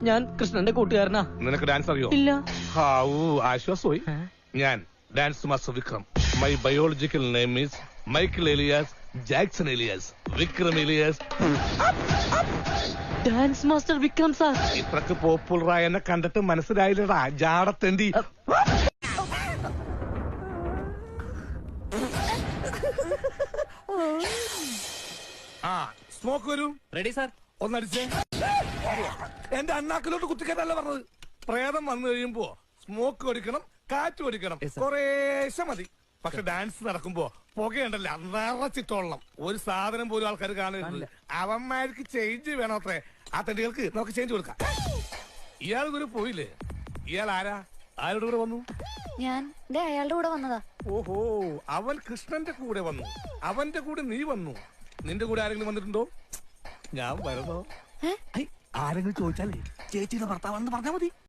ഞാൻ കൃഷ്ണന്റെ കൂട്ടുകാരനാ. നിനക്ക് ഡാൻസ് അറിയോ? ഇല്ല. ആശ്വാസമായി. ഞാൻ dance master Vikram. My biological name is Michael alias Jackson alias Vikram alias. Dance master Vikram sir. ഇത്രക്ക് പോപ്പുലറായ എന്നെ കണ്ടിട്ട് മനസ്സിലായില്ലടാ ജാടത്തേണ്ടി. സ്മോക്ക് വരും. Ready sir. ഒന്നടിച്ചേ. എന്റെ അണ്ണാക്കിലോട്ട് കുത്തിക്കാനല്ല പറഞ്ഞത്. പ്രേതം വന്നു കഴിയുമ്പോ സ്മോക്ക് ഓടിക്കണം, കാറ്റ് ഓടിക്കണം, കുറേശ്ശെ മതി. പക്ഷെ ഡാൻസ് നടക്കുമ്പോ പുകയുണ്ടല്ല നിറച്ചിട്ടോളണം. ഒരു സാധനം പോലും ആൾക്കാർ കാണുന്നില്ല. അവന്മാർക്ക് ചേഞ്ച് വേണം അത്രേ. ആ തണ്ടികൾക്ക് നമുക്ക് ചേഞ്ച് കൊടുക്കാം. ഇയാൾ ഇതൊരു പോയില്ലേ? ഇയാൾ ആരാ? ആരുടെ കൂടെ വന്നു? ഞാൻ അയാളുടെ കൂടെ വന്നതാ. ഓഹോ, അവൻ കൃഷ്ണന്റെ കൂടെ വന്നു. അവന്റെ കൂടെ നീ വന്നു. നിന്റെ കൂടെ ആരെങ്കിലും വന്നിട്ടുണ്ടോ? ഞാൻ വരുന്നോ? ആരെങ്കിലും ചോദിച്ചാലേ ചേച്ചിയുടെ ഭർത്താവാണെന്ന് പറഞ്ഞാൽ മതി.